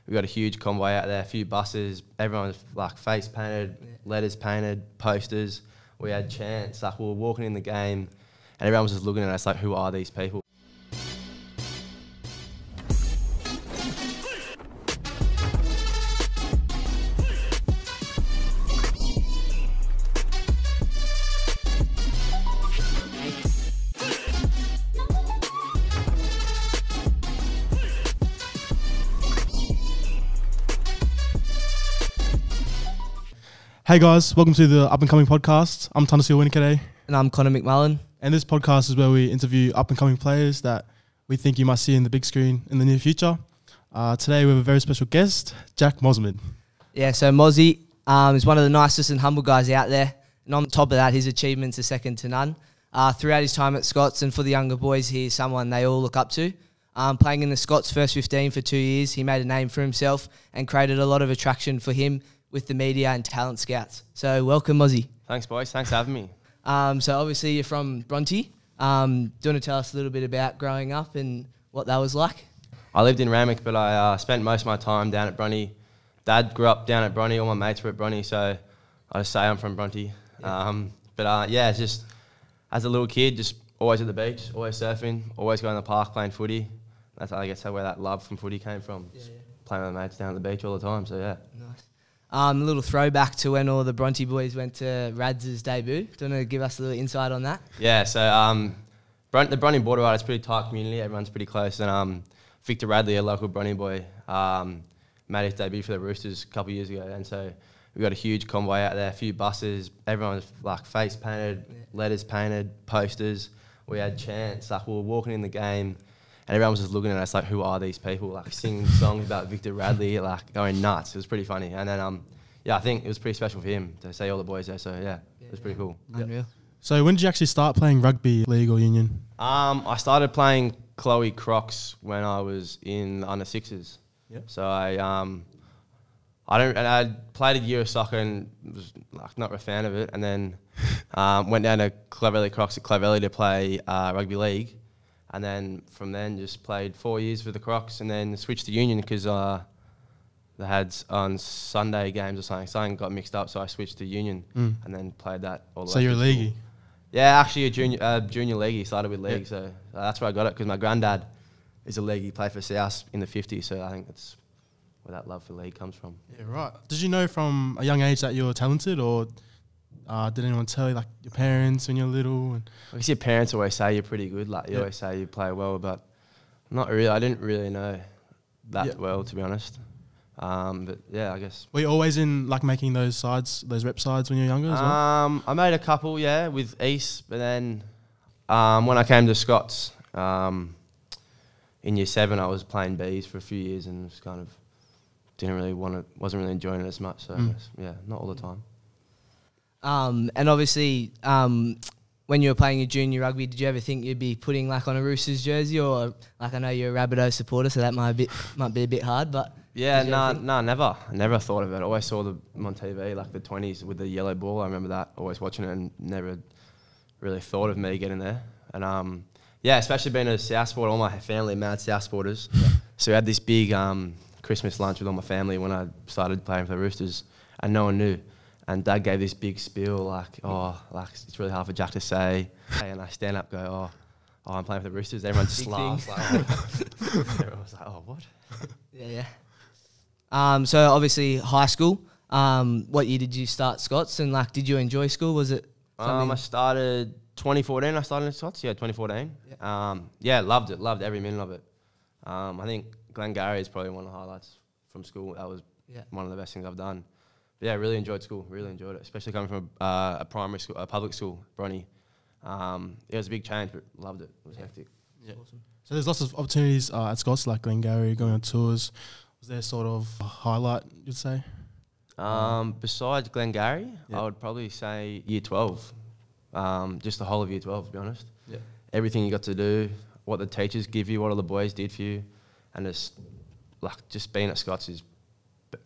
we got a huge convoy out there, a few buses. Everyone was like face painted, letters painted, posters. We had chants. Like we were walking in the game, and everyone was just looking at us like, who are these people? Hey guys, welcome to the Up and Coming podcast. I'm Tanasio Winikerei. And I'm Connor McMullen. And this podcast is where we interview up and coming players that we think you might see in the big screen in the near future. Today we have a very special guest, Jack Mossman. Yeah, so Mozzie is one of the nicest and humble guys out there. And on top of that, his achievements are second to none. Throughout his time at Scots and for the younger boys, he is someone they all look up to. Playing in the Scots first 15 for 2 years, he made a name for himself and created a lot of attraction for him with the media and talent scouts. So welcome, Mozzie. Thanks, boys. Thanks for having me. So obviously you're from Bronte. Do you want to tell us a little bit about growing up and what that was like? I lived in Ramick, but I spent most of my time down at Bronte. Dad grew up down at Bronte. All my mates were at Bronte, so I just say I'm from Bronte. Yeah. Yeah, it's just as a little kid, just always at the beach, always surfing, always going to the park playing footy. That's, I guess, where that love from footy came from. Yeah. Playing with my mates down at the beach all the time, so yeah. Nice. A little throwback to when all the Bronte boys went to Rads' debut. Do you want to give us a little insight on that? Yeah, so the Bronte border ride is a pretty tight community. Everyone's pretty close. And Victor Radley, a local Bronte boy, made his debut for the Roosters a couple of years ago. And so we got a huge convoy out there, a few buses. Everyone was like face painted, letters painted, posters. We had chants. Like we were walking in the game, and everyone was just looking at us like, who are these people? Like singing songs about Victor Radley, like going nuts. It was pretty funny. And then, I think it was pretty special for him to see all the boys there. So yeah, it was pretty cool. Unreal. So when did you actually start playing rugby, league or union? I started playing Chloe Crocs when I was in the under sixes. Yep. So I played a year of soccer and was like not a fan of it. And then went down to Clovelly Crocs at Clovelly to play rugby league. And then from then just played 4 years for the Crocs and then switched to union because they had on Sunday games or something. Something got mixed up, so I switched to union and then played that all the way. So you're a leaguey? Yeah, actually a junior leaguey. Started with league, so that's where I got it because my granddad is a league. He played for South in the 50s, so I think that's where that love for league comes from. Yeah, right. Did you know from a young age that you were talented, or did anyone tell you, like your parents when you were little? And I guess your parents always say you're pretty good. Like you always say you play well, but not really. I didn't really know that well, to be honest. But yeah, I guess. Were you always in like making those rep sides when you were younger as well? I made a couple, with East, but then when I came to Scots in year 7, I was playing Bs for a few years and just kind of wasn't really enjoying it as much. So I guess, not all the time. And obviously, when you were playing your junior rugby, did you ever think you'd be putting like on a Roosters jersey, or like I know you're a Rabbitoh supporter, so that might be a bit hard, but yeah, never. I never thought of it. I always saw them on TV, like the 20s with the yellow ball. I remember that, always watching it, and never really thought of me getting there. And especially being a South supporter, all my family mad South supporters. Yeah. So we had this big Christmas lunch with all my family when I started playing for the Roosters, and no one knew. And Dad gave this big spiel, like it's really hard for Jack to say. And I stand up, go, I'm playing for the Roosters. Everyone just laughs. Everyone was like, what? Yeah. So obviously high school. What year did you start Scots? And like, did you enjoy school? Was it? I started 2014. I started in Scots. Yeah, 2014. Yeah. Loved it. Loved every minute of it. I think Glengarry is probably one of the highlights from school. That was one of the best things I've done. But yeah, really enjoyed school. Really enjoyed it, especially coming from a primary school, a public school, Bronte. It was a big change, but loved it. It was hectic. Yeah. Awesome. So there's lots of opportunities at Scots, like Glengarry, going on tours. Was there sort of a highlight, you'd say? Besides Glengarry, I would probably say year 12. Just the whole of year 12, to be honest. Yeah. Everything you got to do, what the teachers give you, what all the boys did for you, and just being at Scots is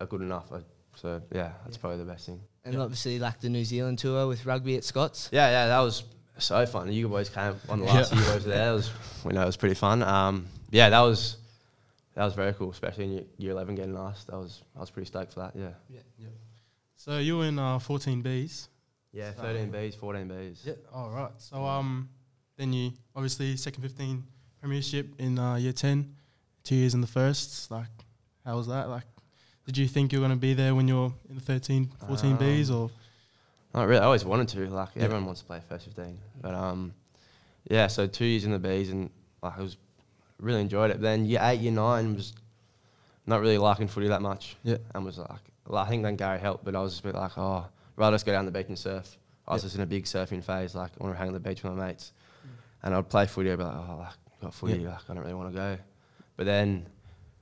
good enough. So yeah, that's probably the best thing. And obviously like the New Zealand tour with rugby at Scots. Yeah, that was so fun. The you boys came on the last year I was there. It was pretty fun. That was that was very cool, especially in year 11 getting asked. I was pretty stoked for that. Yeah. So you were in 14 Bs. Yeah, 13 Bs, 14 Bs. Yeah. All right. So then you obviously second 15 premiership in year 10, 2 years in the first. Like, how was that? Like, did you think you were going to be there when you're in the 13, 14 Bs or? Not really. I always wanted to. Like, everyone wants to play first 15. But yeah. So 2 years in the Bs, and like I was really enjoyed it. But then year 8, year 9 was not really liking footy that much. Yeah. And was like I think then Gary helped, but I was just a bit like, oh, rather just go down the beach and surf. I was just in a big surfing phase. Like, I want to hang on the beach with my mates. And I'd play footy, I'd be like, oh, like, got footy, like, I don't really want to go. But then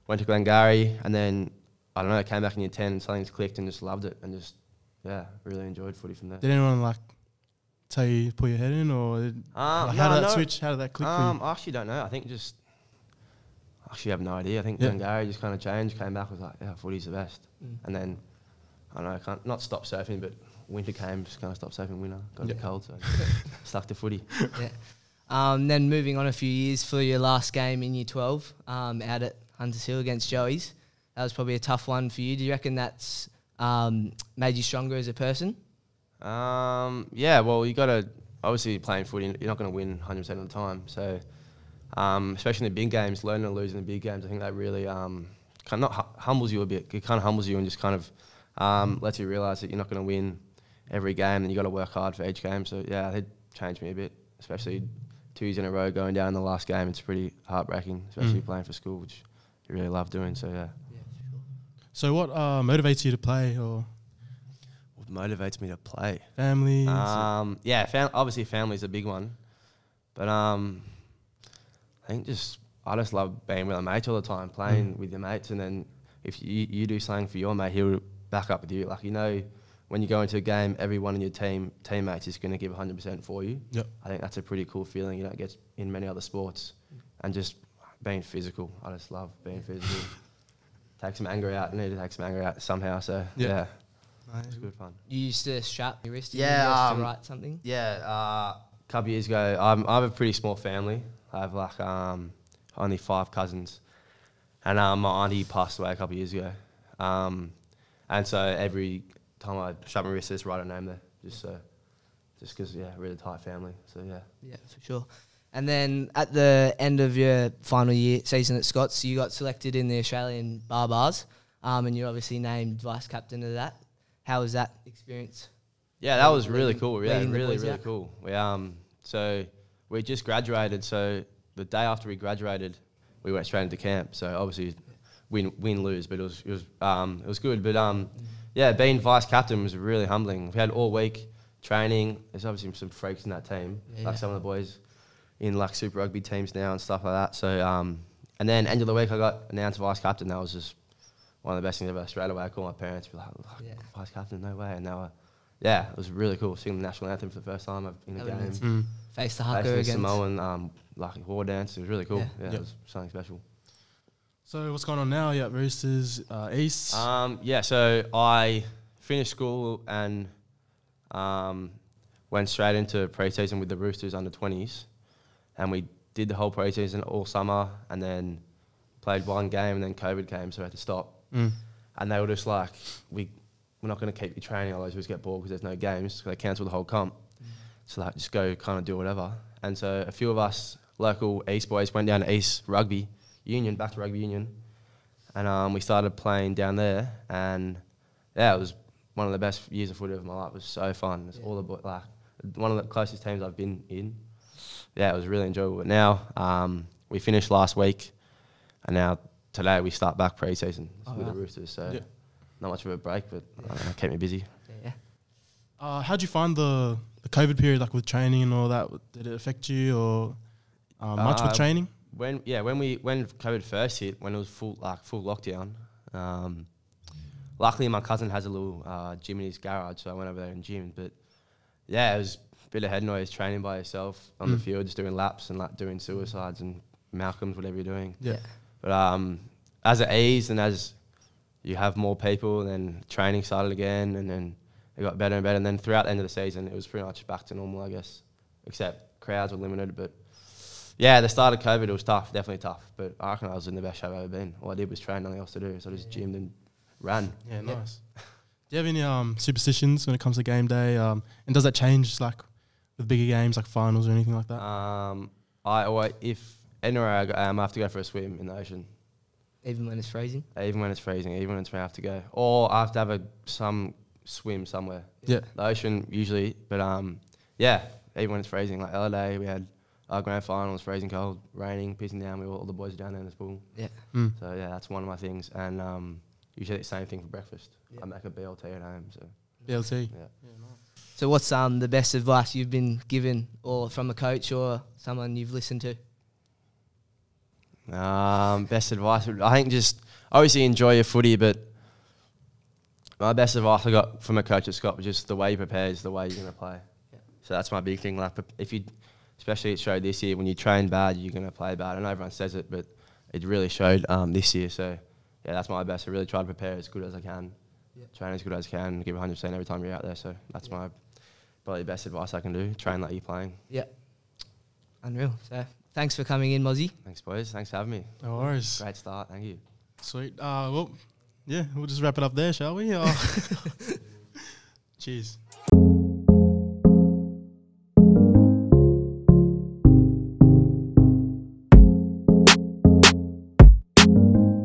went to Glengarry, and then, I don't know, came back in year 10 and something's clicked and just loved it and just, really enjoyed footy from there. Did anyone, like, tell you to put your head in, or how did that switch, how did that click for you? I actually don't know. I think I actually have no idea. I think Glengarry just kind of changed, came back, was like, yeah, footy's the best. And then, I don't know, can't not stop surfing, but winter came, just kind of stopped surfing winter. Got a bit cold, so stuck to footy. Then moving on a few years for your last game in year 12, out at Hunters Hill against Joey's. That was probably a tough one for you. Do you reckon that's made you stronger as a person? Yeah, well, you got to, obviously playing footy, you're not going to win 100% of the time. So, especially in the big games, learning to lose in the big games, I think that really kind of not humbles you a bit. It kind of humbles you and just kind of lets you realise that you're not going to win every game and you got to work hard for each game. So, yeah, it changed me a bit, especially 2 years in a row going down the last game. It's pretty heartbreaking, especially playing for school, which you really love doing. So, yeah. So what motivates you to play, or what motivates me to play? Family? Obviously family's a big one. But I think I just love being with my mates all the time, playing with your mates, and then if you do something for your mate, he'll back up with you. Like, you know, when you go into a game, everyone in your teammates is going to give 100% for you. Yep. I think that's a pretty cool feeling you don't get in many other sports. And just being physical. I just love being physical. Take some anger out. I need to take some anger out somehow. So, yeah. Nice. It's good fun. You used to strap your wrist to write something? Yeah. A couple of years ago, I have a pretty small family. I have like only 5 cousins. And my auntie passed away a couple of years ago. And so every time I strap my wrist, I just write her name there. Just because, really tight family. So, yeah. Yeah, for sure. And then at the end of your final year season at Scots, you got selected in the Australian Barbars, and you're obviously named vice captain of that. How was that experience? Yeah, that was really cool. Yeah, really cool. So we just graduated. So the day after we graduated, we went straight into camp. So obviously, win lose, but it was good. But being vice captain was really humbling. We had all week training. There's obviously some freaks in that team, some of the boys in like Super Rugby teams now and stuff like that. So, and then end of the week I got announced vice captain. That was just one of the best things ever. Straight away I called my parents, be like vice captain, no way. And now, it was really cool singing the national anthem for the first time in a game. Face the haka against Samoan, like war dance. It was really cool. Yeah, it was something special. So what's going on now? You at Roosters East? So I finished school and went straight into pre-season with the Roosters under 20s. And we did the whole pre-season all summer and then played one game and then COVID came, so we had to stop. And they were just like, we're not going to keep you training, otherwise we just get bored because there's no games. So they cancelled the whole comp. So like, just go kind of do whatever. And so a few of us local East boys went down to East Rugby Union, back to Rugby Union. And we started playing down there. And yeah, it was one of the best years of footy of my life. It was so fun. It's all about like one of the closest teams I've been in. Yeah, it was really enjoyable. But now we finished last week, and now today we start back pre-season with the Roosters. So not much of a break, but kept me busy. How'd you find the COVID period, like with training and all that? Did it affect you or much with training? When COVID first hit, when it was full lockdown. Luckily, my cousin has a little gym in his garage, so I went over there and gymmed. But yeah, it was bit of head noise training by yourself on the field, just doing laps and like doing suicides and Malcolms, whatever you're doing. Yeah. But as it eased and as you have more people, then training started again, and then it got better and better. And then throughout the end of the season, it was pretty much back to normal, I guess, except crowds were limited. But Yeah, the start of COVID, it was tough, definitely tough. But I reckon I was in the best shape I've ever been. All I did was train, nothing else to do. So I just gymmed and ran. Yeah, nice. Do you have any superstitions when it comes to game day? And does that change like with bigger games like finals or anything like that? I always, if anywhere I go, I have to go for a swim in the ocean. Even when it's freezing? Even when it's freezing, even when it's rain, I have to go. Or I have to have some swim somewhere. Yeah. The ocean usually, but yeah, even when it's freezing. Like the other day we had our grand final, it was freezing cold, raining, pissing down. All the boys were down there in the pool. Yeah. So yeah, that's one of my things. And usually the same thing for breakfast. I make a BLT at home. So BLT. yeah. So what's the best advice you've been given, or from a coach or someone you've listened to? Best advice, I think just obviously enjoy your footy, but my best advice I got from a coach at Scott was just the way you prepare is the way you're going to play. Yeah. So that's my big thing. Like if you, especially it showed this year, when you train bad, you're going to play bad. I know everyone says it, but it really showed this year. So yeah, that's my best. I really try to prepare as good as I can, train as good as I can, give 100% every time you're out there. So that's my probably best advice I can do. Train like you're playing. Yeah. Unreal. So thanks for coming in, Mozzie. Thanks, boys. Thanks for having me. No worries. Great start. Thank you. Sweet. Well, yeah, we'll just wrap it up there, shall we? Cheers.